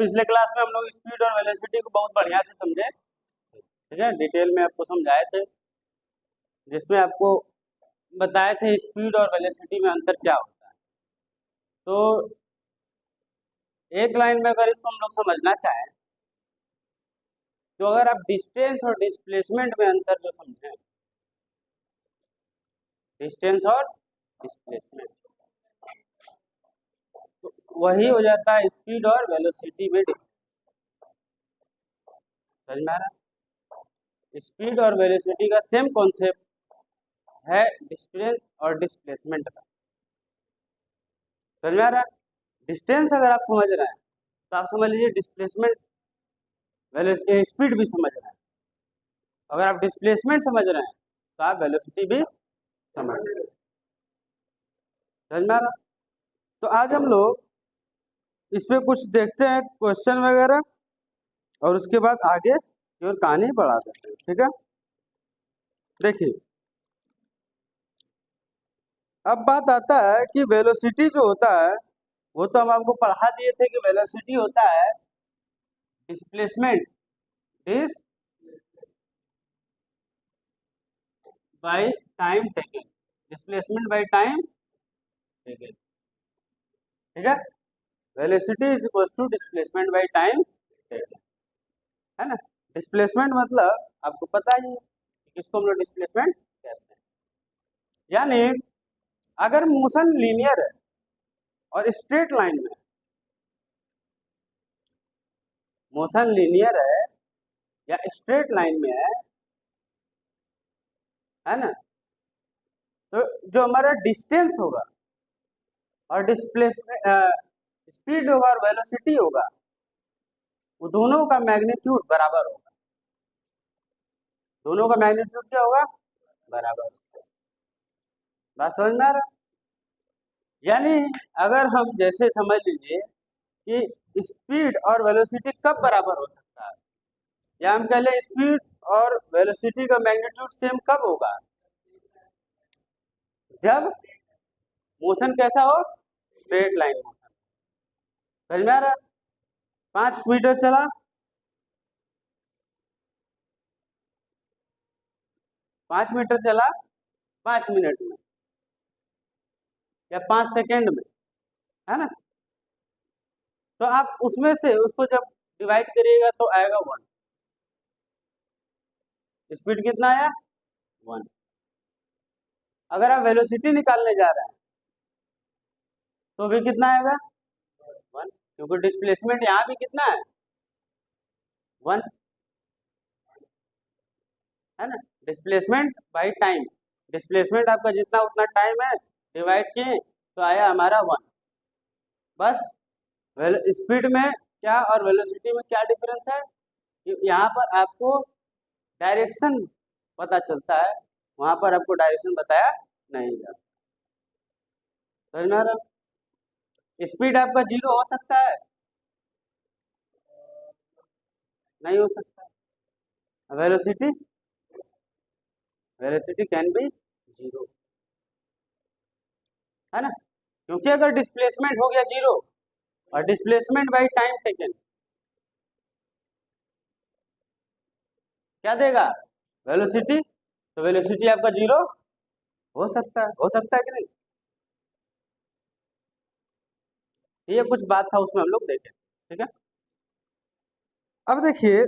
पिछले क्लास में हम लोग स्पीड और वेलोसिटी को बहुत बढ़िया से समझे, ठीक है, डिटेल में आपको समझाए थे, जिसमें आपको बताए थे स्पीड और वेलोसिटी में अंतर क्या होता है। तो एक लाइन में अगर इसको हम लोग समझना चाहें तो अगर आप डिस्टेंस और डिस्प्लेसमेंट में अंतर जो समझें, डिस्टेंस और डिस्प्लेसमेंट, तो वही हो जाता है स्पीड और वेलोसिटी में डिफरेंस। समझ में आ रहा? स्पीड और वेलोसिटी का सेम कॉन्सेप्ट है डिस्टेंस और डिस्प्लेसमेंट का। समझ में आ रहा है? डिस्टेंस अगर आप समझ रहे हैं तो आप समझ लीजिए डिस्प्लेसमेंट स्पीड भी समझ रहे हैं। अगर आप डिस्प्लेसमेंट समझ रहे हैं तो आप वेलोसिटी भी समझ रहे हैं। समझ में आ रहा? तो आज हम लोग इस पे कुछ देखते हैं क्वेश्चन वगैरह, और उसके बाद आगे की ओर कहानी बढ़ा देते हैं। ठीक है, देखिए अब बात आता है कि वेलोसिटी जो होता है वो तो हम आपको पढ़ा दिए थे कि वेलोसिटी होता है displacement by time taken, displacement by time taken. ठीक है, velocity is equal to displacement by time taken, है ना। डिस्प्लेसमेंट मतलब आपको पता ही है किसको हम लोग डिस्प्लेसमेंट कहते हैं। यानी अगर मोशन लीनियर है और स्ट्रेट लाइन में, मोशन लीनियर है या स्ट्रेट लाइन में है ना, तो जो हमारा डिस्टेंस होगा और डिस्प्लेसमेंट स्पीड होगा और वेलोसिटी होगा, वो दोनों का मैग्नीट्यूड बराबर होगा। दोनों का मैग्नीट्यूड क्या होगा? बराबर होगा। बात समझ में आ रहा? यानी अगर हम जैसे समझ लीजिए कि स्पीड और वेलोसिटी कब बराबर हो सकता है, या हम कह लें स्पीड और वेलोसिटी का मैग्नीट्यूड सेम कब होगा? जब मोशन कैसा हो? Straight line motion. समझ में आ रहा? 5 मीटर चला, 5 मीटर चला 5 मिनट में या 5 सेकेंड में, है ना, तो आप उसमें से उसको जब डिवाइड करिएगा तो आएगा 1। स्पीड कितना आया? 1। अगर आप वेलोसिटी निकालने जा रहे हैं तो भी कितना आएगा? 1, क्योंकि डिस्प्लेसमेंट यहाँ भी कितना है? 1, है ना। डिस्प्लेसमेंट बाई टाइम, डिस्प्लेसमेंट आपका जितना उतना टाइम है डिवाइड किए तो आया हमारा 1। बस स्पीड में क्या और वेलोसिटी में क्या डिफरेंस है? यहाँ पर आपको डायरेक्शन पता चलता है, वहां पर आपको डायरेक्शन बताया नहीं जाता। समझ में आ रहा? स्पीड आपका 0 हो सकता है? नहीं हो सकता। वेलोसिटी, वेलोसिटी कैन बी 0, है ना, क्योंकि अगर डिस्प्लेसमेंट हो गया 0 और डिस्प्लेसमेंट बाय टाइम टेकन क्या देगा? वेलोसिटी। तो वेलोसिटी आपका 0 हो सकता है, कि नहीं? ये कुछ बात था उसमें हम लोग देखें। ठीक है, अब देखिए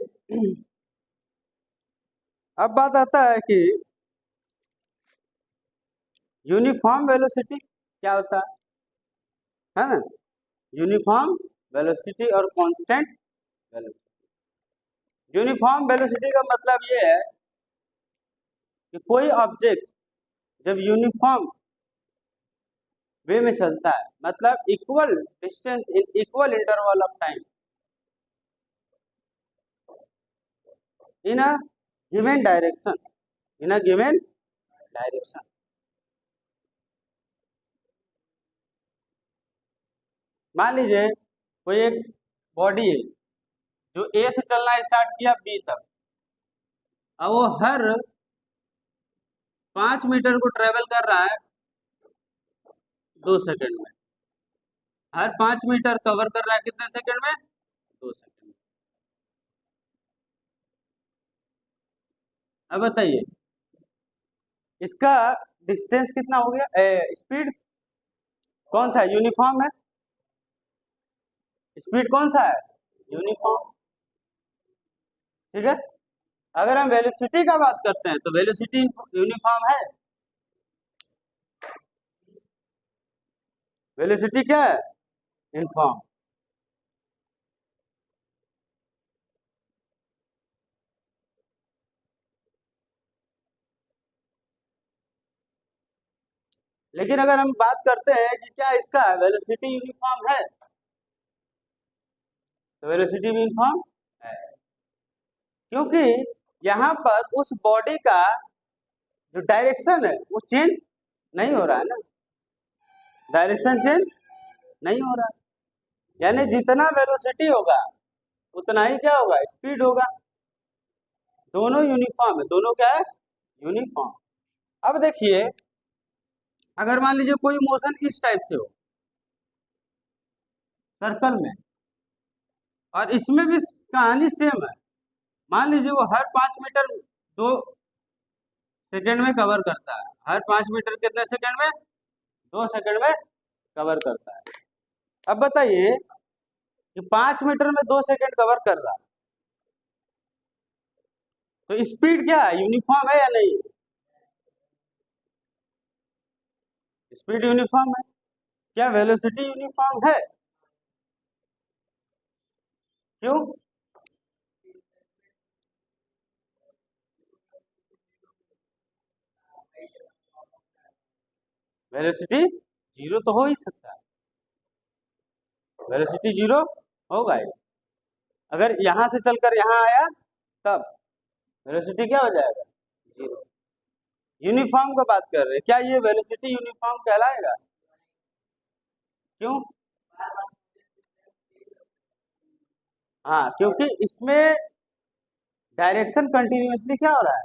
अब बात आता है कि यूनिफॉर्म वेलोसिटी क्या होता है ना, यूनिफॉर्म वेलोसिटी और कांस्टेंट वेलोसिटी। यूनिफॉर्म वेलोसिटी का मतलब ये है कि कोई ऑब्जेक्ट जब यूनिफॉर्म वे में चलता है, मतलब equal distance in equal interval of time in a given direction, in a given direction. मान लीजिए कोई एक बॉडी है जो ए से चलना स्टार्ट किया बी तक, अब वो हर 5 मीटर को ट्रेवल कर रहा है 2 सेकंड में। हर 5 मीटर कवर कर रहा है कितने सेकंड में? 2 सेकंड। अब बताइए इसका डिस्टेंस कितना हो गया, स्पीड कौन सा है, यूनिफॉर्म है, स्पीड कौन सा है, यूनिफॉर्म, ठीक है। अगर हम वेलोसिटी का बात करते हैं तो वेलोसिटी यूनिफॉर्म है, वेलोसिटी क्या है, यूनिफॉर्म। लेकिन अगर हम बात करते हैं कि क्या इसका वेलोसिटी यूनिफॉर्म है, तो वेलोसिटी भी यूनिफॉर्म है, क्योंकि यहाँ पर उस बॉडी का जो डायरेक्शन है वो चेंज नहीं हो रहा है ना, डायरेक्शन चेंज नहीं हो रहा है, यानी जितना वेलोसिटी होगा उतना ही क्या होगा, स्पीड होगा, दोनों यूनिफॉर्म है, दोनों क्या है, यूनिफॉर्म। अब देखिए अगर मान लीजिए कोई मोशन इस टाइप से हो सर्कल में, और इसमें भी कहानी सेम है, मान लीजिए वो हर 5 मीटर 2 सेकंड में कवर करता है, हर 5 मीटर कितने सेकंड में, 2 सेकंड में कवर करता है। अब बताइए कि 5 मीटर में 2 सेकंड कवर कर रहा है, तो स्पीड क्या है, यूनिफॉर्म है या नहीं, स्पीड यूनिफॉर्म है, क्या वेलोसिटी यूनिफॉर्म है, क्यों, वेलोसिटी जीरो तो हो ही सकता है, वेलोसिटी जीरो होगा ही, अगर यहां से चलकर यहां आया तब वेलोसिटी क्या हो जाएगा, जीरो। यूनिफॉर्म का बात कर रहे हैं, क्या ये वेलोसिटी यूनिफॉर्म कहलाएगा, क्यों, हाँ क्योंकि इसमें डायरेक्शन कंटिन्यूअसली क्या हो रहा है,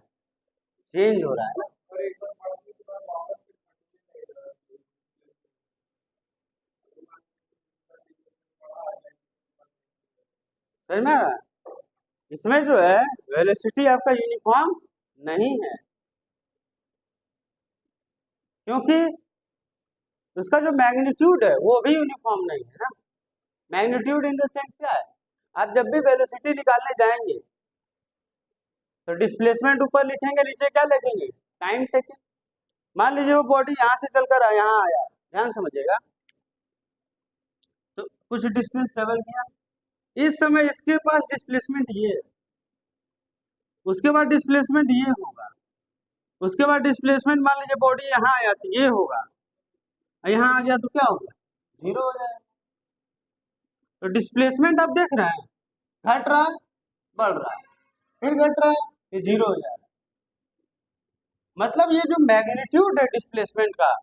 चेंज हो रहा है ना, समझ में आ रहा है? इसमें जो है वेलोसिटी आपका यूनिफॉर्म नहीं है, क्योंकि उसका जो मैग्नीट्यूड है वो भी यूनिफॉर्म नहीं है ना, मैग्नीट्यूड इन द सेंस क्या है, आप जब भी वेलोसिटी निकालने जाएंगे तो डिस्प्लेसमेंट ऊपर लिखेंगे, नीचे क्या लिखेंगे, टाइम टेकन। मान लीजिए वो बॉडी यहाँ से चलकर यहाँ आया, ध्यान समझिएगा, तो कुछ डिस्टेंस ट्रेवल किया, इस समय इसके पास डिस्प्लेसमेंट ये है, उसके बाद डिस्प्लेसमेंट ये होगा, उसके बाद डिस्प्लेसमेंट मान लीजिए बॉडी यहाँ आया तो ये होगा, यहाँ आ गया तो क्या होगा, जीरो हो जाएगा। तो डिस्प्लेसमेंट आप देख रहे हैं घट रहा है, बढ़ रहा है, फिर घट रहा है, फिर जीरो हो जाएगा, मतलब ये जो मैग्नीट्यूड है डिस्प्लेसमेंट का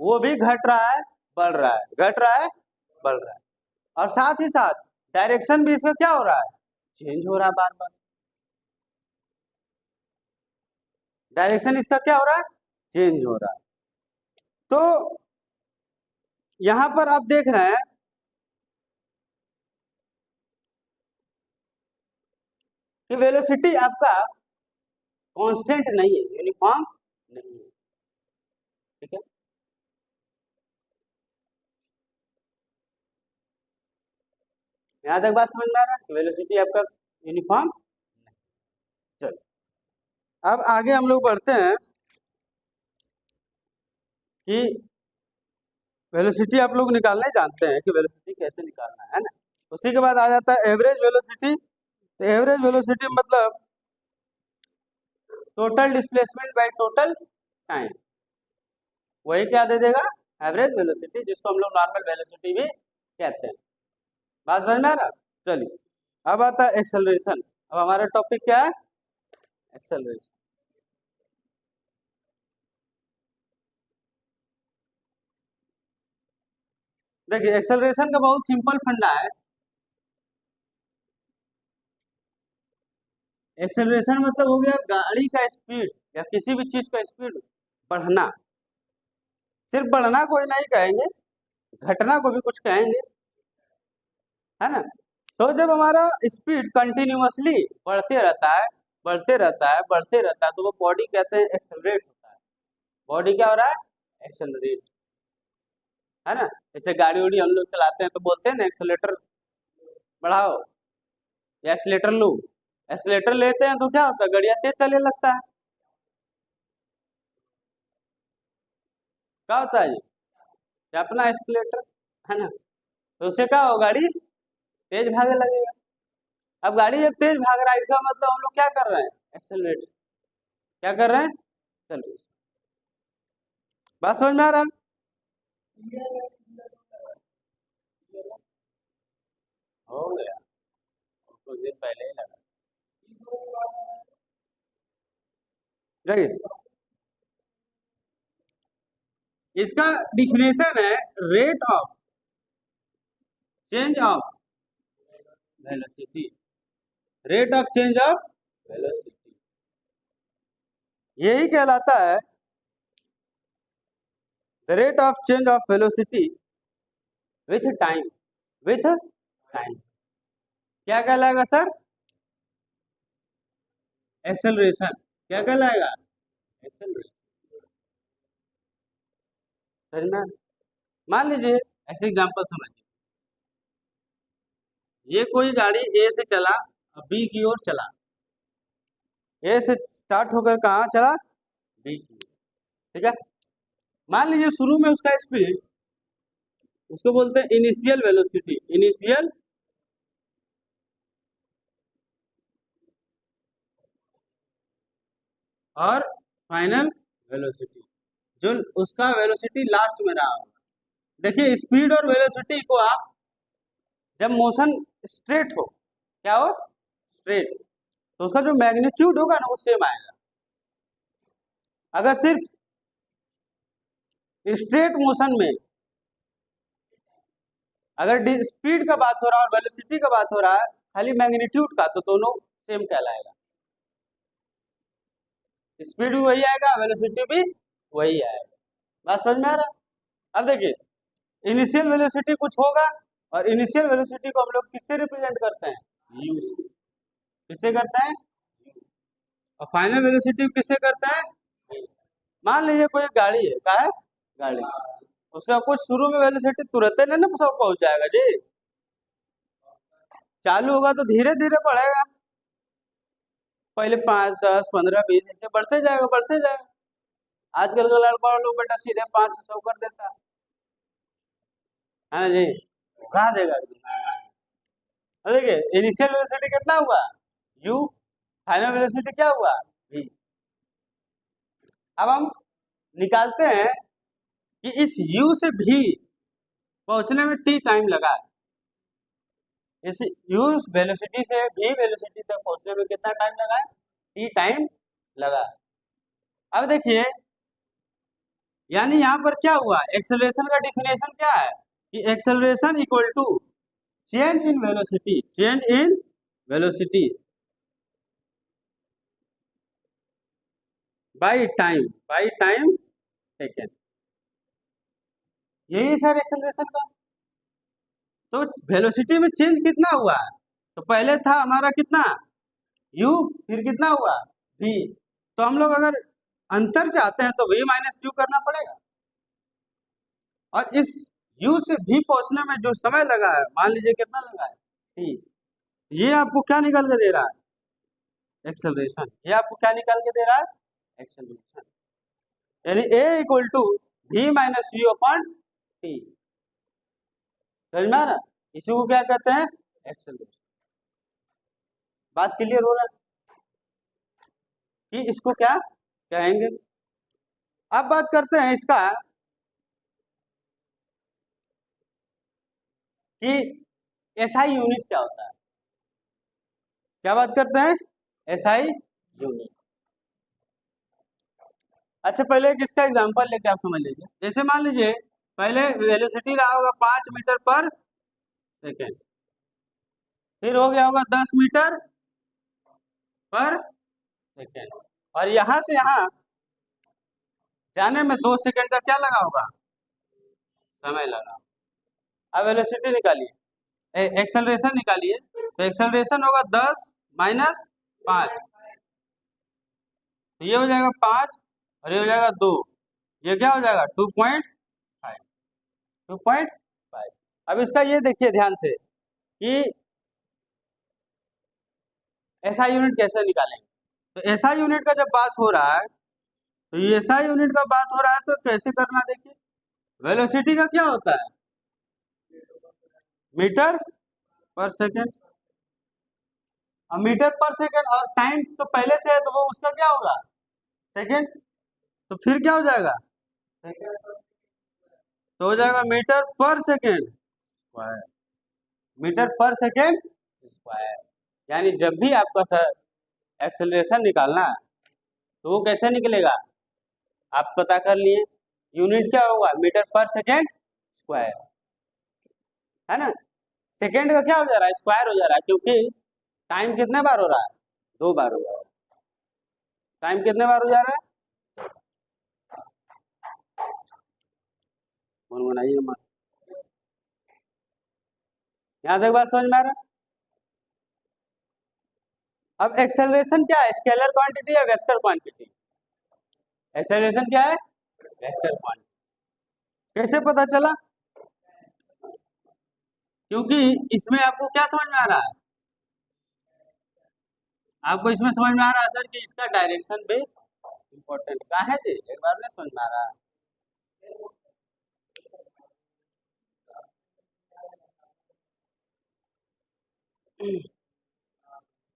वो भी घट रहा है, बढ़ रहा है, घट रहा है, बढ़ रहा है, और साथ ही साथ डायरेक्शन भी इसका क्या हो रहा है, चेंज हो रहा है, बार बार डायरेक्शन इसका क्या हो रहा है, चेंज हो रहा है। तो यहां पर आप देख रहे हैं कि वेलोसिटी आपका कांस्टेंट नहीं है, यूनिफॉर्म नहीं है, ठीक है। यहां तक बात समझ में आ रहा है, वेलोसिटी आपका यूनिफॉर्म नहीं। चलो अब आगे हम लोग बढ़ते हैं कि वेलोसिटी आप लोग निकालने जानते हैं कि वेलोसिटी कैसे निकालना है ना, उसी के बाद आ जाता है एवरेज वेलोसिटी। तो एवरेज वेलोसिटी मतलब total displacement by total time, वही क्या दे देगा, एवरेज वेलोसिटी, जिसको हम लोग नॉर्मल वेलोसिटी भी कहते हैं। बात समझ में आ रहा, चलिए अब आता है एक्सेलरेशन। अब हमारा टॉपिक क्या है, एक्सेलरेशन। देखिए एक्सेलरेशन का बहुत सिंपल फंडा है, एक्सेलरेशन मतलब हो गया गाड़ी का स्पीड या किसी भी चीज का स्पीड बढ़ना, सिर्फ बढ़ना को ही नहीं कहेंगे, घटना को भी कुछ कहेंगे, है ना। तो जब हमारा स्पीड कंटिन्यूअसली बढ़ते रहता है बढ़ते रहता है बढ़ते रहता है तो वो बॉडी कहते हैं एक्सेलरेट होता है। बॉडी क्या हो रहा है? एक्सेलरेट, है ना। जैसे गाड़ी उड़ी हम लोग चलाते हैं तो बोलते हैं ना एक्सेलेटर बढ़ाओ या एक्सेलेटर लो। एक्सेलेटर लेते हैं तो क्या होता है? गाड़ियाँ तेज चलने लगता है। क्या होता है ये? अपना एक्सेलेटर, है ना। तो उससे क्या हो, गाड़ी तेज भागने लगेगा। अब गाड़ी जब तेज भाग रहा है इसका मतलब हम लोग क्या कर रहे हैं? एक्सेलरेट। क्या कर रहे हैं? चलो, बात समझ में आ रहा है? हो गया, कुछ दिन पहले ही लगा। देखिए, इसका डिफिनेशन है rate of change of velocity. Rate of change of velocity यही कहलाता है the rate of change of velocity with time. With time क्या कहलाएगा सर? एक्सेलरेशन। क्या कहलाएगा? एक्सेलरेशन। समझ में? मान लीजिए ऐसे एग्जांपल समझिए, ये कोई गाड़ी ए से चला बी की ओर चला। ए से स्टार्ट होकर कहाँ चला? बी की ओर। ठीक है। मान लीजिए शुरू में उसका स्पीड, उसको बोलते हैं इनिशियल वेलोसिटी। इनिशियल और फाइनल वेलोसिटी, जो उसका वेलोसिटी लास्ट में रहा होगा। देखिए, स्पीड और वेलोसिटी को आप जब मोशन स्ट्रेट हो, क्या हो? स्ट्रेट, तो उसका जो मैग्नीट्यूड होगा ना वो सेम आएगा। अगर सिर्फ स्ट्रेट मोशन में अगर स्पीड का बात हो रहा है और वेलोसिटी का बात हो रहा है खाली मैग्नीट्यूड का, तो दोनों सेम कहलाएगा। स्पीड भी वही आएगा, वेलोसिटी भी वही आएगा। बात समझ में आ रहा है? अब देखिए, इनिशियल वेलोसिटी कुछ होगा और इनिशियल वेलोसिटी को हम लोग किससे रिप्रेजेंट करते हैं? यू से। किससे करते हैं? और फाइनल वेलोसिटी किससे करते हैं? V। मान लीजिए कोई गाड़ी है, क्या है? गाड़ी, उसका कुछ शुरू में वेलोसिटी तुरंत नहीं ना सब पहुंच जाएगा जी। चालू होगा तो धीरे धीरे बढ़ेगा, पहले 5, 10, 15, 20 ऐसे बढ़ते जाएगा बढ़ते जाएगा। आजकल का लड़का लोग बेटा सीधे 5 से 100 कर देता है ना जी, उड़ा देगा एकदम। अब देखिए, इनिशियल वेलोसिटी कितना हुआ? u। फाइनल वेलोसिटी क्या हुआ? v। अब हम निकालते हैं कि इस u से v पहुंचने में t टाइम लगा है। इस u वेलोसिटी से v वेलोसिटी तक पहुंचने में कितना टाइम लगा है? t टाइम लगा है। अब देखिए, यानी यहाँ पर क्या हुआ? एक्सेलरेशन का डिफिनेशन क्या है? कि acceleration equal to change in velocity. Change in velocity by time. By time taken. यही सर एक्सेलरेशन का। तो वेलोसिटी में चेंज कितना हुआ है? तो पहले था हमारा कितना? u, फिर कितना हुआ? v। तो हम लोग अगर अंतर चाहते हैं तो v माइनस यू करना पड़ेगा। और इस u से v पहुंचने में जो समय लगा है, मान लीजिए कितना लगा है? t। ये आपको क्या निकल के दे रहा है? एक्सेलरेशन। ये आपको क्या निकाल के दे रहा है? एक्सेलरेशन। यानी a equal to v minus u upon t. समझ में आ रहा है? इसी को क्या कहते हैं? एक्सेलरेशन। बात क्लियर हो रहा है कि इसको क्या कहेंगे? अब बात करते हैं इसका कि एसआई यूनिट क्या होता है। क्या बात करते हैं? SI unit. अच्छा, पहले एक इसका एग्जांपल लेके आप समझ लीजिए। जैसे मान लीजिए पहले वेलोसिटी रहा होगा 5 मीटर पर सेकेंड, फिर हो गया होगा 10 मीटर पर सेकेंड, और यहां से यहां जाने में 2 सेकेंड का क्या लगा होगा? समय लगा। अब वेलोसिटी निकालिए। एक्सेलरेशन निकालिए, तो एक्सेलरेशन होगा 10 माइनस 5, तो ये हो जाएगा 5 और ये हो जाएगा 2, ये क्या हो जाएगा 2.5, 2.5। अब इसका ये देखिए ध्यान से कि एसआई यूनिट कैसे निकालेंगे। तो एसआई यूनिट का जब बात हो रहा है, तो ये एसआई यूनिट का बात हो रहा है तो कैसे करना देखिए। वेलोसिटी का क्या होता है, मीटर पर सेकेंड, और मीटर पर सेकेंड और टाइम तो पहले से है तो वो उसका क्या होगा सेकेंड, तो फिर क्या हो जाएगा, तो हो जाएगा मीटर पर सेकेंड स्क्वायर, मीटर पर सेकेंड स्क्वायर। यानी जब भी आपका सर एक्सेलरेशन निकालना है तो वो कैसे निकलेगा, आप पता कर लिए, यूनिट क्या होगा मीटर पर सेकेंड स्क्वायर, है ना। सेकेंड का क्या हो जा रहा है, स्क्वायर हो जा रहा है, क्योंकि टाइम कितने बार हो रहा है, 2 बार हो रहा है, टाइम कितने बार हो जा रहा है, बनाइए मत, यहाँ तक बात समझ में आ रहा है। अब एक्सेलरेशन क्या है, स्केलर क्वांटिटी या वेक्टर क्वांटिटी, एक्सेलरेशन क्या है, वेक्टर क्वांटिटी। कैसे पता चला, क्योंकि इसमें आपको क्या समझ में आ रहा है, आपको इसमें समझ में आ रहा है सर कि इसका डायरेक्शन भी इम्पोर्टेंट क्या है जी, एक बार में समझ में आ रहा है।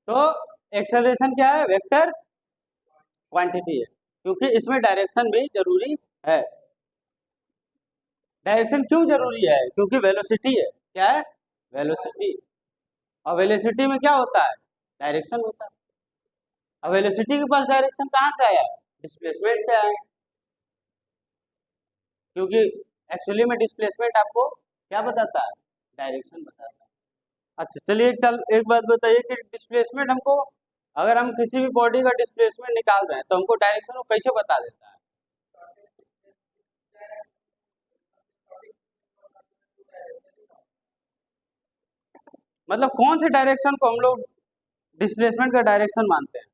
तो एक्सेलरेशन क्या है, वेक्टर क्वांटिटी है, क्योंकि इसमें डायरेक्शन भी जरूरी है। डायरेक्शन क्यों जरूरी है, क्योंकि वेलोसिटी है, क्या है वेलोसिटी, और वेलोसिटी में क्या होता है, डायरेक्शन होता है। अब वेलोसिटी के पास डायरेक्शन कहाँ से आया, डिस्प्लेसमेंट से आया, क्योंकि एक्चुअली में डिस्प्लेसमेंट आपको क्या बताता है, डायरेक्शन बताता है। अच्छा चलिए, एक बात बताइए कि डिस्प्लेसमेंट हमको, अगर हम किसी भी बॉडी का डिस्प्लेसमेंट निकाल रहे हैं तो हमको डायरेक्शन वो कैसे बता देता है, मतलब कौन से डायरेक्शन को हम लोग डिस्प्लेसमेंट का डायरेक्शन मानते हैं,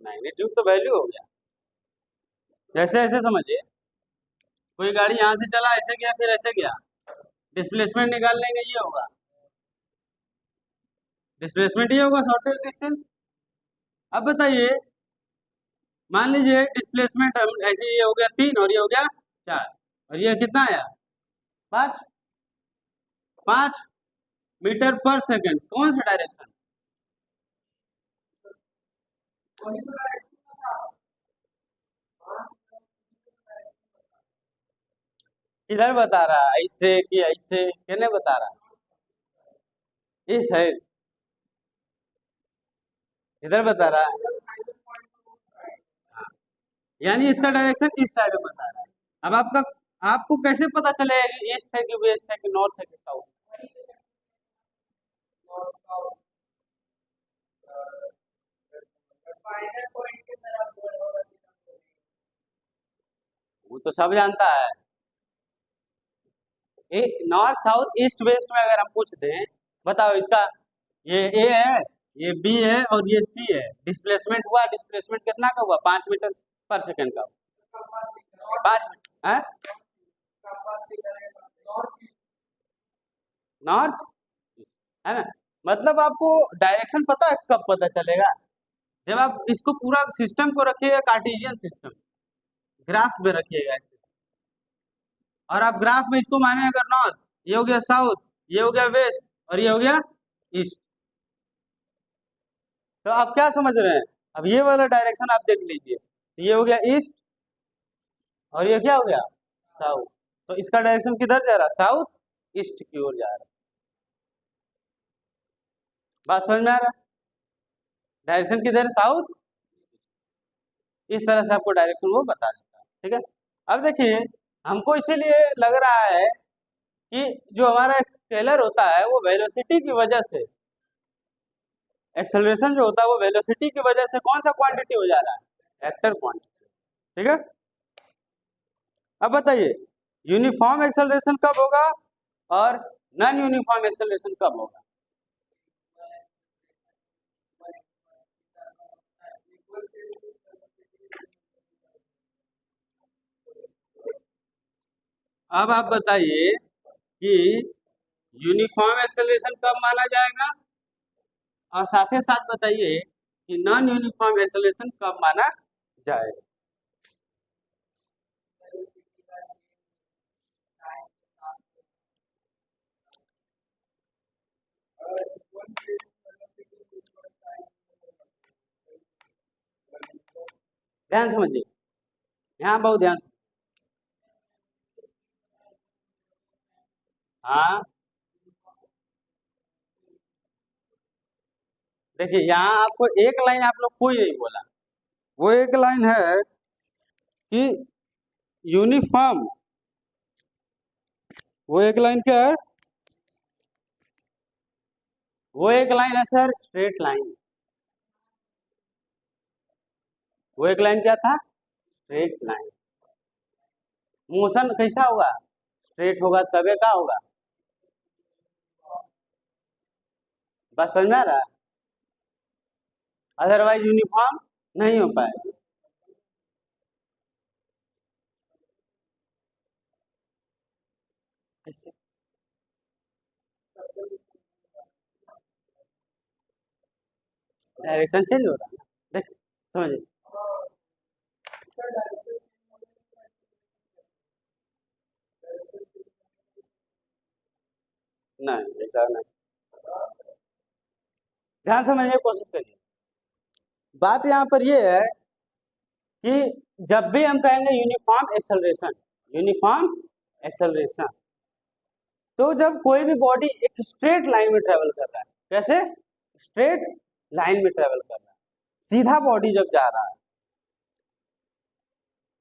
मैग्नीट्यूड तो वैल्यू हो गया। जैसे ऐसे समझिए, कोई गाड़ी यहाँ से चला ऐसे गया फिर ऐसे गया, डिस्प्लेसमेंट निकाल लेंगे, ये होगा डिस्प्लेसमेंट, ये होगा शॉर्टेस्ट डिस्टेंस। अब बताइए, मान लीजिए डिस्प्लेसमेंट हम ऐसे, ये हो गया 3 और ये हो गया 4 और ये कितना आया 5, 5 मीटर पर सेकेंड, कौन सा डायरेक्शन, इधर बता रहा है ऐसे कि ऐसे, कहने बता रहा है इस है, इधर बता रहा है, हाँ, यानी इसका डायरेक्शन इस साइड में बता रहा है। अब आपको कैसे पता चलेगा कि ईस्ट है कि वेस्ट है कि नॉर्थ है कि साउथ, वो तो सब जानता है। नॉर्थ साउथ ईस्ट वेस्ट में अगर हम पूछ दें, बताओ इसका, ये ए है, ये बी है और ये सी है, डिस्प्लेसमेंट हुआ, डिस्प्लेसमेंट कितना का हुआ, 5 मीटर पर सेकेंड का, 5 है नॉर्थ, है ना। मतलब आपको डायरेक्शन पता है कब पता चलेगा, जब आप इसको पूरा सिस्टम को रखिएगा कार्टेशियन सिस्टम, ग्राफ में रखिएगा ऐसे, और आप ग्राफ में इसको माने अगर नॉर्थ, ये हो गया साउथ, ये हो गया वेस्ट और ये हो गया ईस्ट, तो आप क्या समझ रहे हैं, अब ये वाला डायरेक्शन आप देख लीजिए, तो ये हो गया ईस्ट और ये क्या हो गया साउथ, तो इसका डायरेक्शन किधर जा रहा है, साउथ ईस्ट की ओर जा रहा है। बात समझ में आ रहा है, डायरेक्शन किधर है, साउथ, इस तरह से आपको डायरेक्शन वो बता देता है, ठीक है। अब देखिए, हमको इसीलिए लग रहा है कि जो हमारा स्केलर होता है वो वेलोसिटी की वजह से, एक्सेलरेशन जो होता है वो वेलोसिटी की वजह से कौन सा क्वांटिटी हो जा रहा है, वेक्टर क्वांटिटी, ठीक है। अब बताइए यूनिफॉर्म एक्सेलरेशन कब होगा और नॉन यूनिफॉर्म एक्सेलरेशन कब होगा? अब आप बताइए कि यूनिफॉर्म एक्सेलरेशन कब माना जाएगा, और साथ ही साथ बताइए कि नॉन यूनिफॉर्म एक्सेलरेशन कब माना जाएगा। ध्यान समझिए, यहाँ बहुत ध्यान से। हाँ देखिए, यहाँ आपको एक लाइन आप लोग कोई नहीं बोला, वो एक लाइन है कि यूनिफॉर्म, वो एक लाइन क्या है? वो एक लाइन है सर स्ट्रेट लाइन। वो एक लाइन क्या था? Straight line. मोशन कैसा होगा? स्ट्रेट होगा, तबे का होगा। बस समझ में आ रहा है? अदरवाइज यूनिफॉर्म नहीं हो पाएगा। ऐसे डायरेक्शन चेंज हो रहा है ना, देख समझिए। नहीं ऐसा नहीं, ध्यान समझने की कोशिश करिए। बात यहाँ पर ये है कि जब भी हम कहेंगे यूनिफॉर्म एक्सेलरेशन, यूनिफॉर्म एक्सेलरेशन, तो जब कोई भी बॉडी एक स्ट्रेट लाइन में ट्रेवल कर रहा है, कैसे? स्ट्रेट लाइन में ट्रेवल कर रहा है, सीधा बॉडी जब जा रहा है,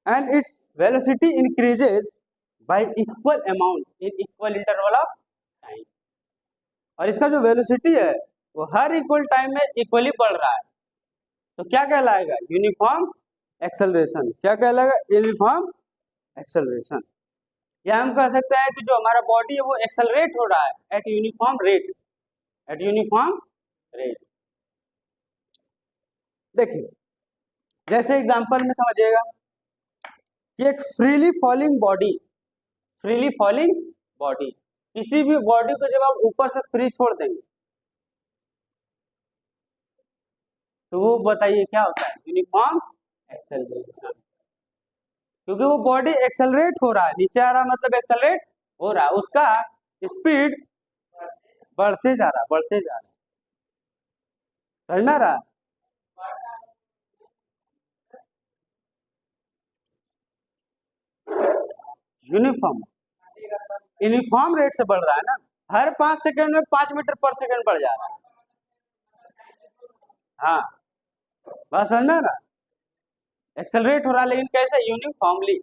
and its velocity increases y equal amount in equal interval of time, और इसका जो वेलोसिटी है वो हर इक्वल टाइम में इक्वली बढ़ रहा है, तो क्या कहलाएगा? Uniform acceleration. क्या कहलाएगा? Uniform acceleration. या हम कह सकते हैं कि जो हमारा बॉडी है वो एक्सेलरेट हो रहा है eight uniform rate, eight uniform rate. देखिए जैसे एग्जांपल में समझिएगा कि एक freely falling body, freely falling body, किसी भी बॉडी को जब आप ऊपर से फ्री छोड़ देंगे तो वो बताइए क्या होता है? Uniform acceleration. क्योंकि वो बॉडी एक्सेलरेट हो रहा है, नीचे आ रहा मतलब एक्सेलरेट हो रहा है, उसका स्पीड बढ़ते जा रहा, बढ़ते जा रहा। समझ में आ रहा? यूनिफॉर्म, यूनिफॉर्म रेट से बढ़ रहा है ना, हर 5 सेकंड में 5 मीटर पर सेकंड बढ़ जा रहा है। हाँ बस समझ में आ रहा? एक्सेलरेट हो रहा है लेकिन कैसे? यूनिफॉर्मली।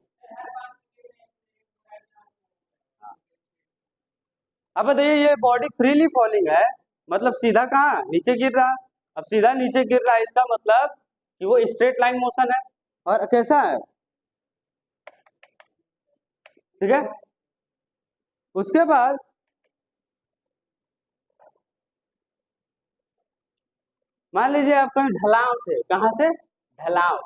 अब बताइए ये बॉडी फ्रीली फॉलिंग है, मतलब सीधा कहाँ? नीचे गिर रहा। अब सीधा नीचे गिर रहा है इसका मतलब कि वो स्ट्रेट लाइन मोशन है, और कैसा है? ठीक है। उसके बाद मान लीजिए आप कहीं ढलाव से, कहाँ से? ढलाव।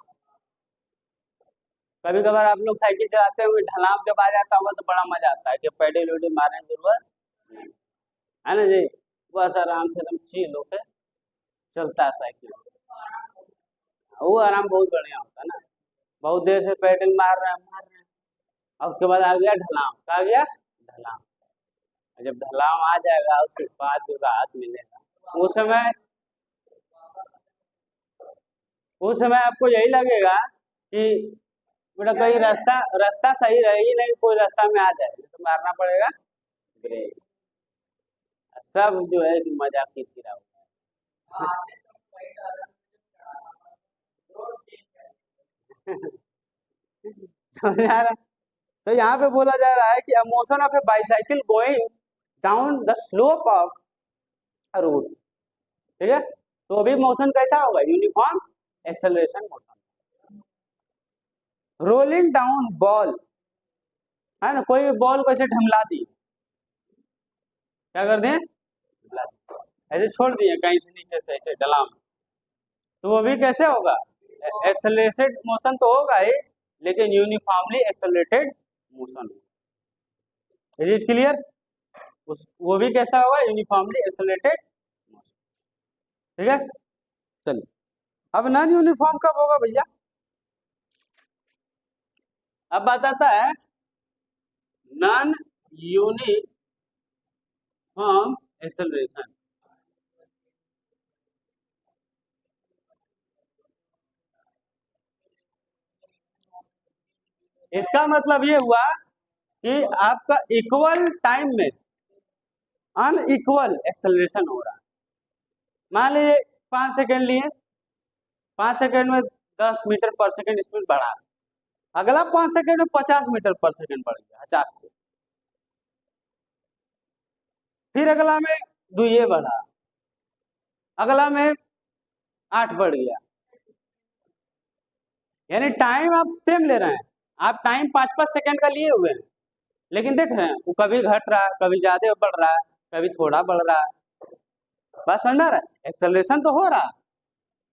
कभी कभार आप लोग साइकिल चलाते होंगे, ढलाव जब आ जाता होगा तो बड़ा मजा आता है कि पेडल वेडल मारने की जरूरत नहीं, है ना जी? बस आराम से एकदम चिल होके चलता है साइकिल, वो आराम बहुत बढ़िया होता है ना। बहुत देर से पेडल मार रहे हैं, और उसके बाद आ गया ढलाव। क्या आ गया? ढलाव। जब ढलाव आ जाएगा उसके बाद जो राहत मिलेगा, उस समय आपको यही लगेगा कि बेटा कहीं रास्ता रास्ता सही रहेगी नहीं, कोई रास्ता में आ जाए तो मारना पड़ेगा ब्रेक। सब जो है कि मजाक की फिरा हुआ है। समझ आ रहा है? तो यहाँ पे बोला जा रहा है कि a motion of A bicycle going down the slope of a road. ठीक है, तो अभी मोशन कैसा होगा? Uniform acceleration motion. Rolling down ball, है ना, कोई भी बॉल को ऐसे ढमला दी, क्या कर दिए, ऐसे छोड़ दिए कहीं से नीचे से ऐसे ढलान, तो वो भी कैसे होगा, एक्सेलरेटेड मोशन तो होगा ही, लेकिन uniformly accelerated motion. Is it clear, उस वो भी कैसा होगा, यूनिफॉर्मली एक्सेलरेटेड मोशन। ठीक है, चलिए अब नॉन यूनिफॉर्म कब होगा भैया, अब बात आता है नॉन यूनिफॉर्म एक्सेलरेशन। इसका मतलब ये हुआ कि आपका इक्वल टाइम में अनइक्वल एक्सेलरेशन हो रहा है। मान लीजिए 5 सेकेंड लिए, 5 सेकेंड में 10 मीटर पर सेकेंड स्पीड बढ़ा, अगला 5 सेकेंड में 50 मीटर पर सेकेंड बढ़ गया अचानक से, फिर अगला में 2 ये बढ़ा, अगला में 8 बढ़ गया, यानी टाइम आप सेम ले रहे हैं, आप टाइम 5-5 सेकेंड का लिए हुए हैं, लेकिन देख रहे हैं वो कभी घट रहा है, कभी ज्यादा बढ़ रहा है, कभी थोड़ा बढ़ रहा है, बस समझ रहा है, एक्सेलरेशन तो हो रहा है,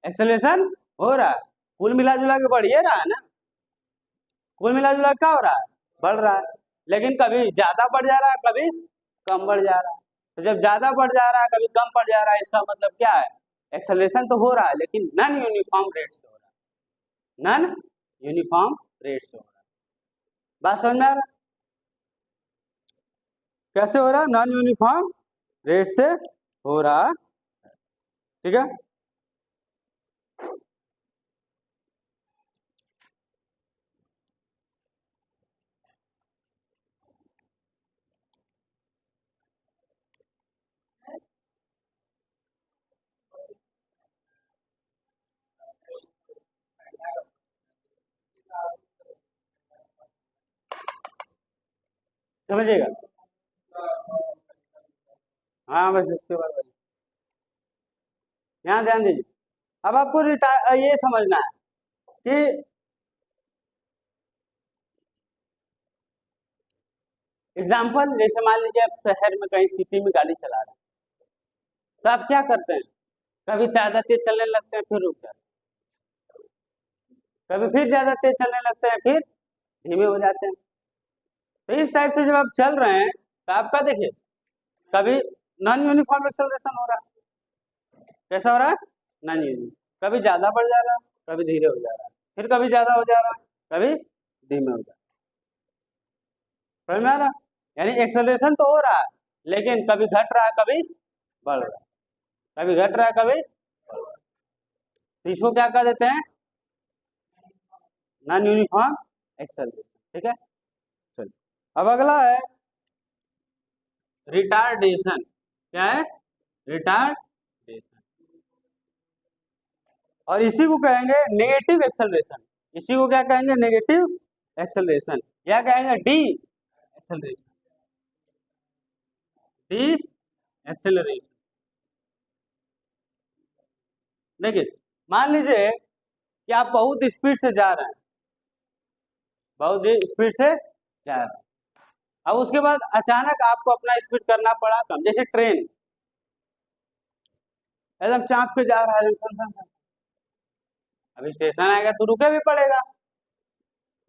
एक्सेलरेशन हो रहा है, कुल मिला जुला के बढ़ ही रहा है ना, कुल मिला जुला क्या हो रहा है, बढ़ रहा है, लेकिन कभी ज्यादा बढ़ जा रहा है, कभी कम बढ़ जा रहा है, तो जब ज्यादा बढ़ जा रहा है कभी कम बढ़ जा रहा है, इसका मतलब क्या है, एक्सेलरेशन तो हो रहा है लेकिन नॉन यूनिफॉर्म रेट से हो रहा है, नॉन यूनिफॉर्म रेट से हो रहा है, बात समझ में आ रहा है, कैसे हो रहा है, नॉन यूनिफॉर्म रेट से हो रहा है, ठीक है। समझिएगा, हाँ बस इसके बाद यहाँ ध्यान दीजिए, अब आपको ये समझना है कि एग्जाम्पल, जैसे मान लीजिए आप शहर में कहीं सिटी में गाड़ी चला रहे हैं, तो आप क्या करते हैं, कभी ज्यादा तेज चलने लगते हैं फिर रुक जाते हैं, कभी फिर ज्यादा तेज चलने लगते हैं फिर धीमे हो जाते हैं, तो इस टाइप से जब आप चल रहे हैं तो आपका देखिए कभी नॉन यूनिफॉर्म एक्सेलरेशन हो रहा है, कैसा हो रहा है, नॉन यूनिफॉर्म, कभी ज्यादा बढ़ जा रहा है, कभी धीरे हो जा रहा है, फिर कभी ज्यादा हो जा रहा है, कभी धीमे हो जा रहा है, समझ में आ रहा है? यानी एक्सेलरेशन तो हो रहा है लेकिन कभी घट रहा है कभी बढ़ रहा है, कभी घट रहा है कभी बढ़ रहा है, तो इसको क्या कह देते हैं, नॉन यूनिफॉर्म एक्सेलरेशन, ठीक है। चलिए अब अगला है रिटार्डेशन, क्या है, रिटार्डेशन, और इसी को कहेंगे नेगेटिव एक्सेलरेशन, इसी को क्या कहेंगे, नेगेटिव एक्सेलरेशन, या कहेंगे डी एक्सेलरेशन, डी एक्सेलरेशन। देखिए मान लीजिए कि आप बहुत स्पीड से जा रहे हैं, बहुत ही स्पीड से जा रहे हैं, अब उसके बाद अचानक आपको अपना स्पीड करना पड़ा कम, जैसे ट्रेन एकदम चाँप पे जा रहा है, एकदम सन सन सन, अभी स्टेशन आएगा तो रुके भी पड़ेगा,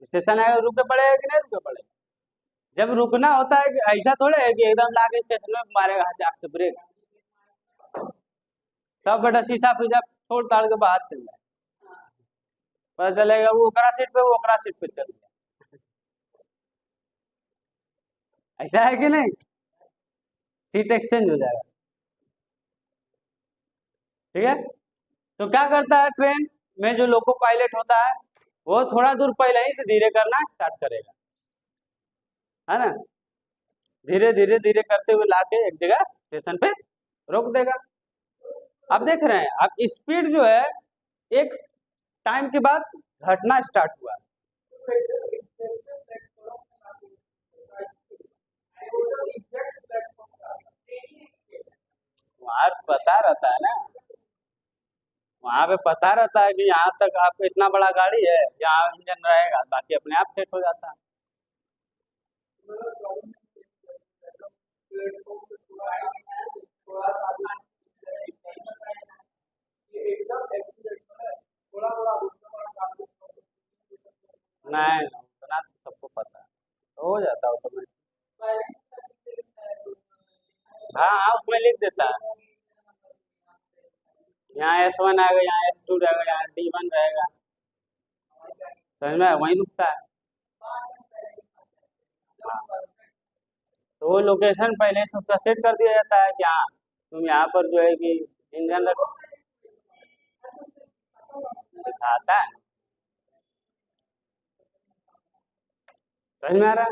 स्टेशन आएगा तो रुके पड़ेगा कि नहीं रुके पड़ेगा, जब रुकना होता है कि ऐसा थोड़े है कि एकदम लाके स्टेशन में मारेगा चाक से ब्रेक, सब बेटा शीशा फीसा छोड़ ताड़ के बाहर चल जाए, पता चलेगा वो ओकरा सीट पे वो ओकरा सीट पे चल गया, ऐसा है कि नहीं, सीट एक्सचेंज हो जाएगा, ठीक है। तो क्या करता है ट्रेन में जो लोको पायलट होता है वो थोड़ा दूर पहले ही से धीरे करना स्टार्ट करेगा, है ना, धीरे धीरे धीरे करते हुए लाके एक जगह स्टेशन पे रोक देगा। आप देख रहे हैं अब स्पीड जो है एक टाइम के बाद घटना स्टार्ट हुआ, वहां पता रहता है ना, वहां पे पता रहता है कि यहाँ तक आपको इतना बड़ा गाड़ी है, यहाँ इंजन रहेगा, बाकी अपने आप सेट हो जाता है। हो जाता है ऑटोमेटिक। हाँ हाँ, उसमें लिख देता है। यहाँ S1 आएगा, यहाँ S2 रहेगा, यहाँ D1 रहेगा। समझ में वहीं रुकता है। हाँ, तो वो लोकेशन पहले से उसका सेट कर दिया जाता है कि हाँ तुम यहाँ पर जो है कि इंजन रख दिखाता है। समझ में आ रहा है?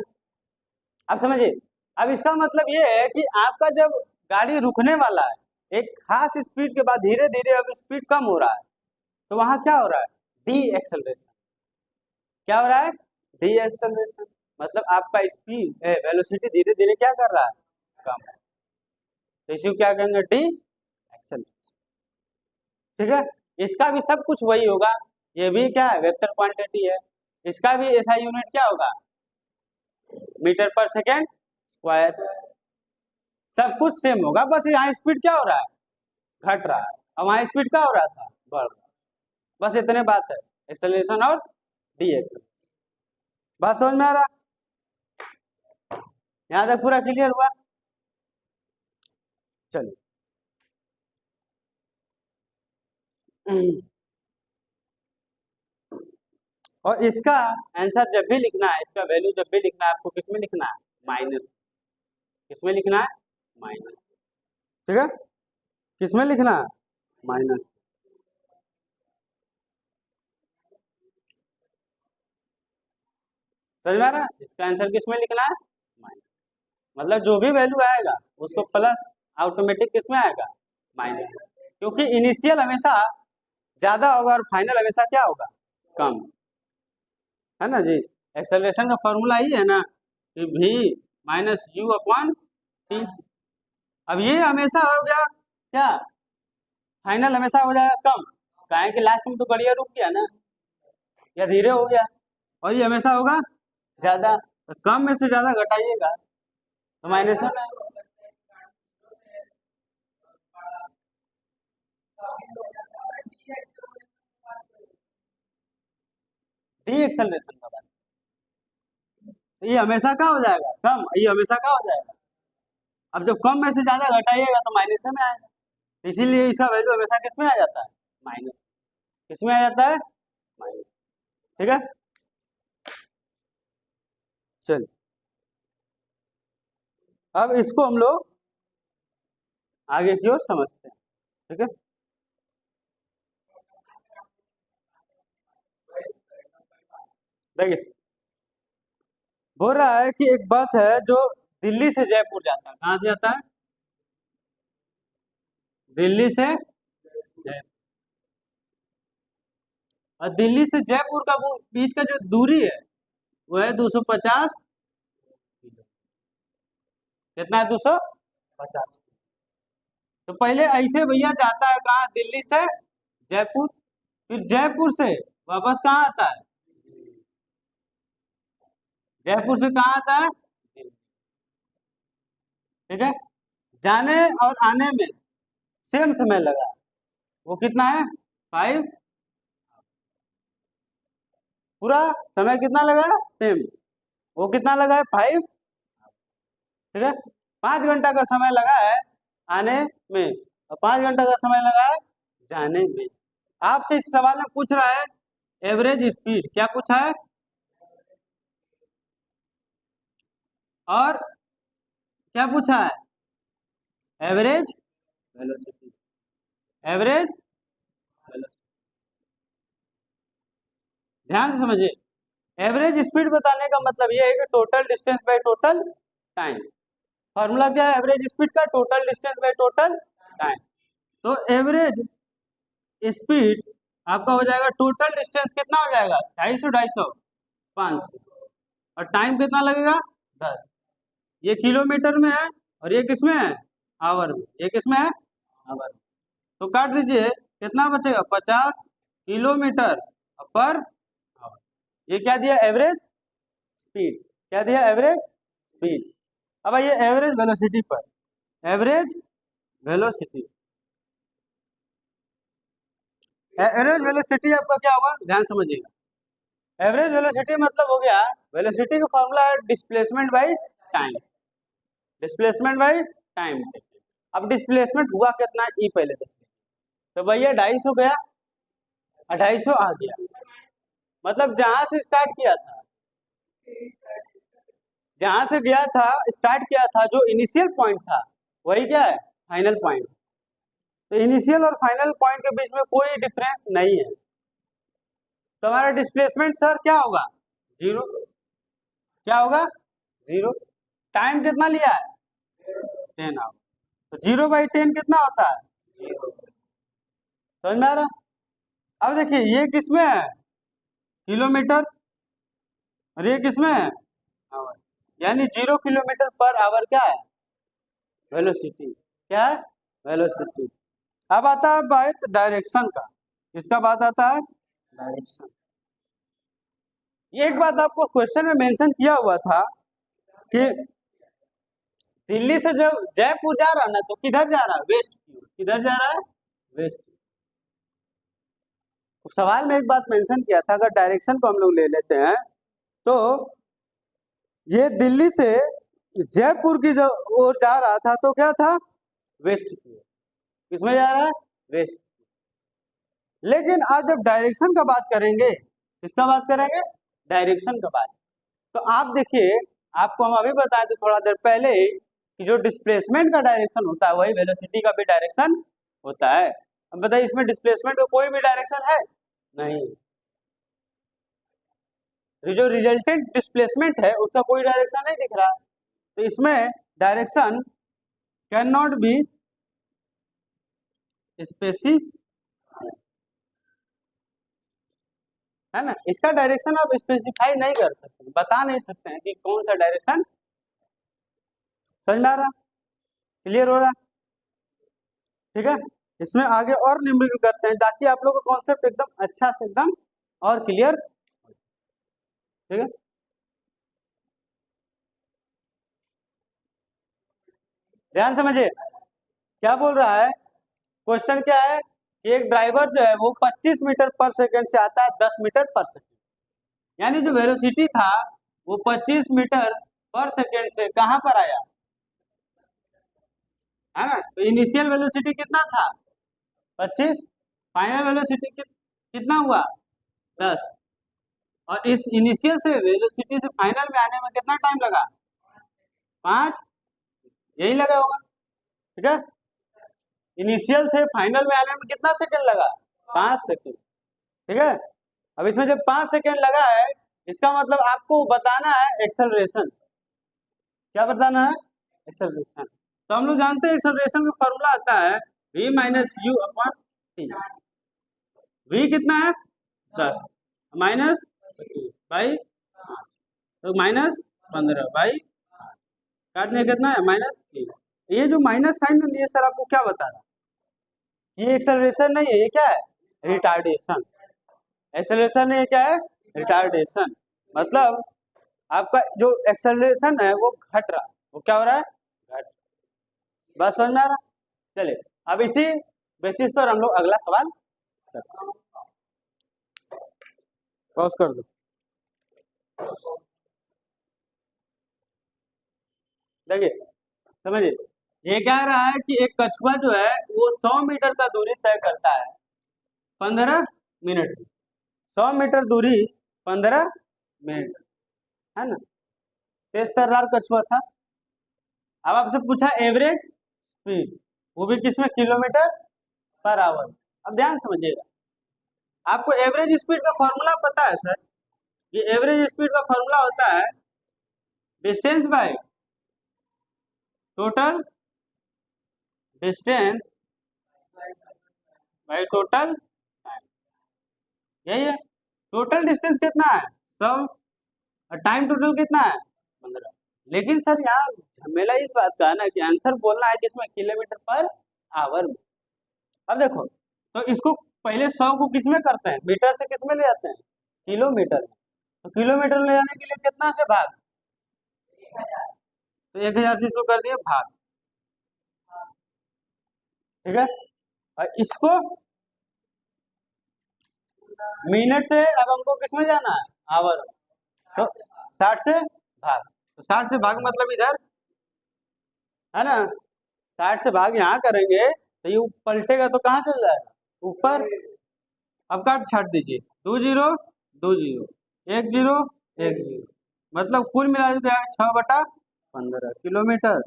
अब समझिए, अब इसका मतलब ये है कि आपका जब गाड़ी रुकने वाला है एक खास स्पीड के बाद धीरे धीरे अब स्पीड कम हो रहा है, तो वहां क्या हो रहा है? D acceleration. क्या हो रहा है? D acceleration. मतलब आपका स्पीड वेलोसिटी धीरे धीरे क्या कर रहा है? कम है। तो इसी को क्या कहेंगे? D acceleration. ठीक है, इसका भी सब कुछ वही होगा। ये भी क्या है? वेक्टर क्वांटिटी है। इसका भी ऐसा यूनिट क्या होगा? मीटर पर सेकेंड स्क्वायर। सब कुछ सेम होगा, बस यहाँ स्पीड क्या हो रहा है? घट रहा है, और वहाँ स्पीड क्या हो रहा था? बढ़ रहा है। बस इतने बात है, एक्सेलरेशन और डी एक्सेलरेशन। बात समझ में आ रहा? यहाँ तक पूरा क्लियर हुआ? चलिए और इसका आंसर जब भी लिखना है, इसका वैल्यू जब भी लिखना है, आपको किसमें लिखना है? माइनस। किसमें लिखना है? माइनस। ठीक है, किसमें लिखना है? माइनस। समझ में आ रहा है? इसका आंसर किसमें लिखना है? माइनस। मतलब जो भी वैल्यू आएगा उसको प्लस ऑटोमेटिक किसमें आएगा? माइनस। क्योंकि इनिशियल हमेशा ज्यादा होगा और फाइनल हमेशा क्या होगा? कम। है ना जी? एक्सेलरेशन का फॉर्मूला ही है ना कि v minus u upon T. अब ये हमेशा हो गया क्या? फाइनल हमेशा हो जाएगा कम। काहे कि लास्ट में तो बढ़िया रुक गया ना, या धीरे हो गया। और ये हमेशा होगा ज्यादा, तो कम में से ज्यादा घटाइएगा तो माइनस में आएगा। डी एक्सेलरेशन का बात, तो ये हमेशा क्या हो जाएगा? कम। ये हमेशा क्या हो जाएगा? अब जब कम में से ज्यादा घटाइएगा तो माइनस में आएगा। इसीलिए इसका वैल्यू हमेशा किस में आ जाता है? माइनस। किस में आ जाता है? माइनस। ठीक है, चलिए अब इसको हम लोग आगे की ओर समझते हैं। ठीक है, देखिए बोल रहा है कि एक बस है जो दिल्ली से जयपुर जाता है। कहाँ से जाता है? दिल्ली से जयपुर। और दिल्ली से जयपुर का वो बीच का जो दूरी है वो है 250। कितना है? 250। तो पहले ऐसे भैया जाता है कहाँ? दिल्ली से जयपुर। फिर जयपुर से वापस कहाँ आता है? जयपुर से कहाँ आता है? ठीक है, जाने और आने में सेम समय लगा। वो कितना है? 5। पूरा समय कितना लगा? सेम। वो कितना लगा है? 5। ठीक है, 5 घंटा का समय लगा है आने में और 5 घंटा का समय लगा है जाने में। आपसे इस सवाल में पूछ रहा है एवरेज स्पीड। क्या पूछा है? और क्या पूछा है? Average velocity. Average velocity. ध्यान से समझिए, एवरेज स्पीड बताने का मतलब ये है कि total distance by total time. Formula क्या है एवरेज स्पीड का? Total distance by total time. तो एवरेज स्पीड आपका हो जाएगा, टोटल डिस्टेंस कितना हो जाएगा? 250, 250, 500। और टाइम कितना लगेगा? 10। ये किलोमीटर में है और ये किसमें है? आवर में। ये किसमें है? आवर में। तो काट दीजिए, कितना बचेगा? 50 किलोमीटर पर आवर। ये क्या दिया? Average speed. क्या दिया? Average speed. अब आइए एवरेज वेलोसिटी पर। एवरेज वेलोसिटी, एवरेज वेलोसिटी आपका क्या होगा? ध्यान समझिएगा। एवरेज वेलोसिटी मतलब हो गया, वेलोसिटी का फॉर्मूला है displacement by time, displacement by time. अब डिस्प्लेसमेंट हुआ कितना है ई पहले देखते हैं। तो भैया 250 गया, 250 आ गया, मतलब जहां से स्टार्ट किया था, जहां से गया था स्टार्ट किया था, जो इनिशियल पॉइंट था वही क्या है फाइनल पॉइंट। तो इनिशियल और फाइनल पॉइंट के बीच में कोई डिफरेंस नहीं है, तो हमारा डिस्प्लेसमेंट सर क्या होगा, जीरो। क्या होगा, जीरो। टाइम कितना लिया है, 10 आवर, तो 0/10 कितना होता है, जीरो। समझ में आ रहा। अब देखिए ये किसमें है, किलोमीटर, और ये किसमें है, आवर, यानी 0 किलोमीटर पर आवर क्या है, वेलोसिटी। क्या है, वेलोसिटी। अब आता है बात डायरेक्शन का, इसका बात आता है डायरेक्शन। ये एक बात आपको क्वेश्चन में मेंशन किया हुआ था कि दिल्ली से जब जयपुर जा रहा है ना, तो किधर जा रहा है, वेस्ट की ओर। किधर जा रहा है, वेस्ट। तो सवाल में एक बात मेंशन किया था, अगर डायरेक्शन को हम लोग ले लेते हैं तो ये दिल्ली से जयपुर की जो ओर जा रहा था, तो क्या था, वेस्ट की ओर। किसमें जा रहा है, वेस्ट। लेकिन आज जब डायरेक्शन का बात करेंगे, किसका बात करेंगे, डायरेक्शन का बात, तो आप देखिए, आपको हम अभी बताए थे थोड़ा देर पहले कि जो डिस्प्लेसमेंट का डायरेक्शन होता है वही वेलोसिटी का भी डायरेक्शन होता है। अब बताइए इसमें डिस्प्लेसमेंट का कोई भी डायरेक्शन है नहीं, जो रिजल्टेंट डिस्प्लेसमेंट है उसका कोई डायरेक्शन नहीं दिख रहा, तो इसमें direction can not be specified, है ना। इसका डायरेक्शन आप स्पेसिफाई नहीं कर सकते, बता नहीं सकते हैं कि कौन सा डायरेक्शन। समझ में आ रहा, क्लियर हो रहा, ठीक है। इसमें आगे और निम्न करते हैं ताकि आप लोग को कॉन्सेप्ट एकदम अच्छा से एकदम और क्लियर, ठीक है। ध्यान समझिए क्या बोल रहा है, क्वेश्चन क्या है कि एक ड्राइवर जो है वो 25 मीटर पर सेकंड से आता है 10 मीटर पर सेकंड, यानी जो वेलोसिटी था वो 25 मीटर पर सेकंड से कहां पर आया, है ना। तो इनिशियल वेलोसिटी कितना था, 25, फाइनल वेलोसिटी कितना हुआ, 10, और इस इनिशियल से वेलोसिटी से फाइनल में आने में कितना टाइम लगा, 5, यही लगा होगा, ठीक है। इनिशियल से फाइनल में आने में कितना सेकंड लगा, 5 सेकंड, ठीक है। अब इसमें जब 5 सेकंड लगा है, इसका मतलब आपको बताना है एक्सेलरेशन। क्या बताना है, एक्सेलरेशन। तो हम लोग जानते हैं एक्सेलरेशन का फॉर्मूला आता है v-u/t। v कितना है, 10 माइनस 25 बाई, तो -15 बाई, काटने कितना है, -3। ये जो माइनस साइन है ये सर आपको क्या बता रहा है, ये एक्सेलरेशन नहीं है, ये क्या है, रिटार्डेशन। एक्सेलरेशन नहीं है, क्या है, रिटार्डेशन। मतलब आपका जो एक्सेलरेशन है वो घट रहा, वो क्या हो रहा है, घट। बस समझ में आ रहा, चलिए अब इसी बेसिस पर हम लोग अगला सवाल करते हैं। पॉज कर दो। देखिए समझिए, ये कह रहा है कि एक कछुआ जो है वो 100 मीटर का दूरी तय करता है 15 मिनट में। 100 मीटर दूरी 15 मिनट, है ना। तेज तर्रार कछुआ था। अब आपसे पूछा एवरेज स्पीड, वो भी किसमें, किलोमीटर पर आवर। अब ध्यान समझिएगा, आपको एवरेज स्पीड का फॉर्मूला पता है सर, ये एवरेज स्पीड का फॉर्मूला होता है distance by total distance by total time, यही है। टोटल डिस्टेंस कितना है, 100, और टाइम टोटल कितना है, 15। लेकिन सर यहाँ झमेला इस बात का है ना कि आंसर बोलना है किसमें, किलोमीटर पर आवर में। अब देखो, तो इसको पहले 100 को किसमें करते हैं, मीटर से किसमें ले जाते हैं, किलोमीटर में। तो किलोमीटर ले जाने के लिए कितना से भाग, तो 1000 से इसको कर दिए भाग, ठीक है। और इसको मिनट से अब हमको किसमें जाना है, आवर, तो 60 से भाग, तो 60 से भाग मतलब इधर है ना, 60 से भाग यहाँ करेंगे तो ये पलटेगा तो कहाँ चल जाएगा, ऊपर। अब काट छाट दीजिए, 2 जीरो 2 जीरो, 1 जीरो 1 जीरो, मतलब कुल मिला के 6/15 किलोमीटर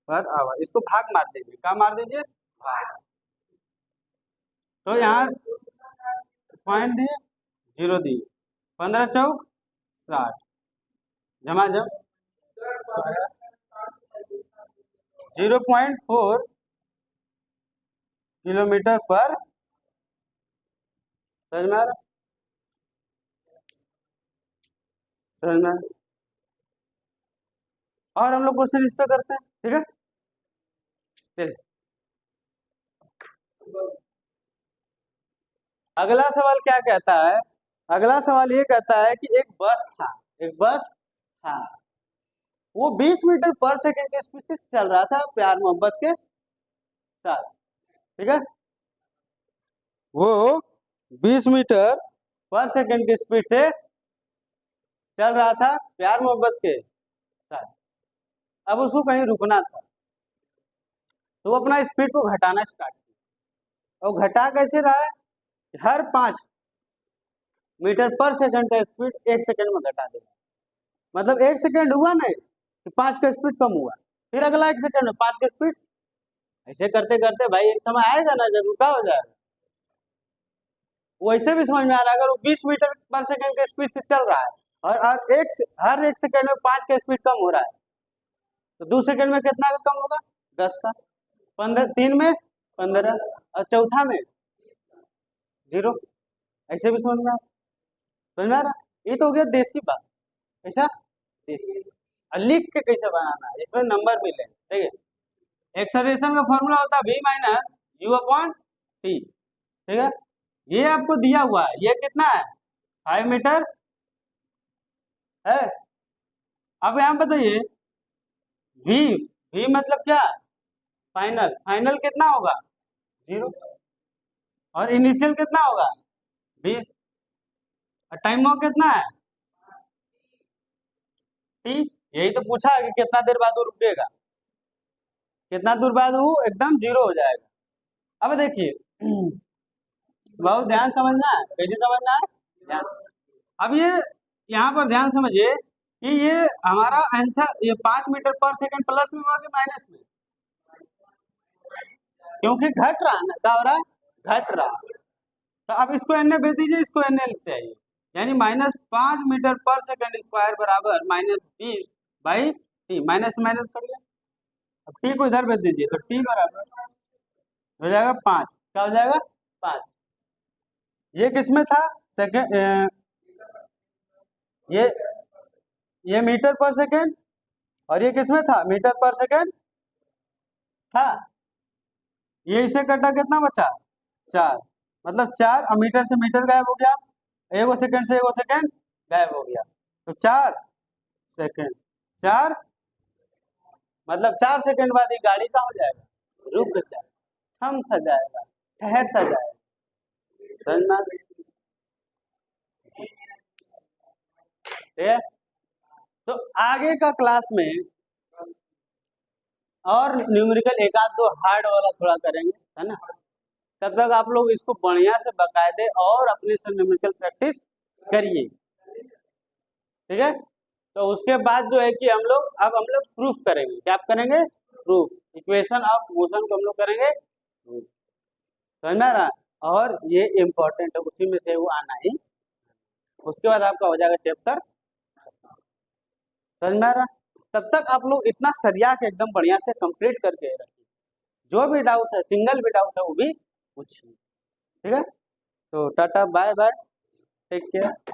पर आवर। इसको भाग मार दीजिए, क्या मार दीजिए, भाग। तो यहाँ पॉइंट दिए, जीरो दिए, 15 चौक 60, जमा जब 0.4 किलोमीटर पर, समझ में आ रहा, समझ में आ रहा? और हम लोग क्वेश्चन इस पे करते हैं, ठीक है, चलिए अगला सवाल क्या कहता है। अगला सवाल ये कहता है कि एक बस था, एक बस था, वो 20 मीटर पर सेकंड के स्पीड से चल रहा था प्यार मोहब्बत के साथ, ठीक है, वो 20 मीटर पर सेकंड की स्पीड से चल रहा था प्यार मोहब्बत के साथ। अब उसको कहीं रुकना था, तो वो अपना स्पीड को घटाना स्टार्ट किया, और घटा कैसे रहा है, हर 5 मीटर पर सेकंड का स्पीड 1 सेकंड में घटा देगा, मतलब 1 सेकंड हुआ नहीं कि 5 का स्पीड कम हुआ, फिर अगला 1 सेकंड में 5 का स्पीड, ऐसे करते करते भाई एक समय आएगा ना जब क्या हो जाएगा। वैसे भी समझ में आ रहा है, अगर वो 20 मीटर पर सेकंड के स्पीड से चल रहा है और हर एक सेकंड में 5 का स्पीड कम हो रहा है, तो 2 सेकंड में कितना का कम होगा, 10 का, 15, 3 में 15, और चौथा में 0। ऐसे भी समझ में आ रहा, समझ में आ रहा, ये तो हो गया देसी बात, ऐसा देसी। और लिख के कैसे बनाना है, इसमें नंबर मिले, ठीक है। एक्सेलरेशन का फॉर्मूला होता है v minus u upon T, ठीक है, ये आपको दिया हुआ है, ये कितना है 5 मीटर है। अब यहाँ बताइए v, v मतलब क्या, फाइनल, फाइनल कितना होगा 0, और इनिशियल कितना होगा 20, और टाइम वॉक कितना है t, यही तो पूछा है कि कितना देर बाद वो रुकेगा, कितना दूर बाद वो एकदम 0 हो जाएगा। अब देखिए बहुत ध्यान समझना है, कैसे समझना है, ध्यान। अब ये यहाँ पर ध्यान समझिए कि ये हमारा आंसर, ये 5 मीटर पर सेकंड प्लस में होगा कि माइनस में, क्योंकि घट रहा है ना, क्या हो रहा है, घट रहा। तो अब इसको एन भेज दीजिए, इसको एन लिखते हैं, यानी -5 मीटर पर सेकंड स्क्वायर बराबर -20/t, माइनस माइनस करिए, अब टी को इधर भेज दीजिए, तो टी बराबर हो जाएगा 5, क्या हो जाएगा 5। ये किसमें था, सेकंड, ये मीटर पर सेकंड, और ये किसमें था, मीटर पर सेकंड था, ये इसे कटा कितना बचा 4, मतलब 4, मीटर से मीटर गायब हो गया, एगो सेकंड से एगो सेकंड गायब हो गया, तो 4 सेकंड, 4 मतलब 4 सेकंड बाद ये गाड़ी कहाँ हो जाएगा, रुक जाएगा, थम सा जाएगा, ठहर सा जाएगा, समझना, ठीक है। तो आगे का क्लास में और न्यूमेरिकल एक आध दो हार्ड वाला थोड़ा करेंगे, है ना, तब तक आप लोग इसको बढ़िया से बकायदे और अपने से न्यूमेरिकल प्रैक्टिस करिए, ठीक है। तो उसके बाद जो है कि हम लोग प्रूफ करेंगे, क्या करेंगे, प्रूफ, इक्वेशन ऑफ मोशन को हम लोग करेंगे प्रूफ, समझ में आ रहा है? और ये इम्पोर्टेंट है, उसी में से वो आना ही, उसके बाद आपका हो जाएगा चैप्टर, समझ में आ रहा। तब तक आप लोग इतना सरिया के एकदम बढ़िया से कंप्लीट करके रखिए, जो भी डाउट है, सिंगल भी डाउट है वो भी पूछिए, ठीक है। तो tata bye bye, take care.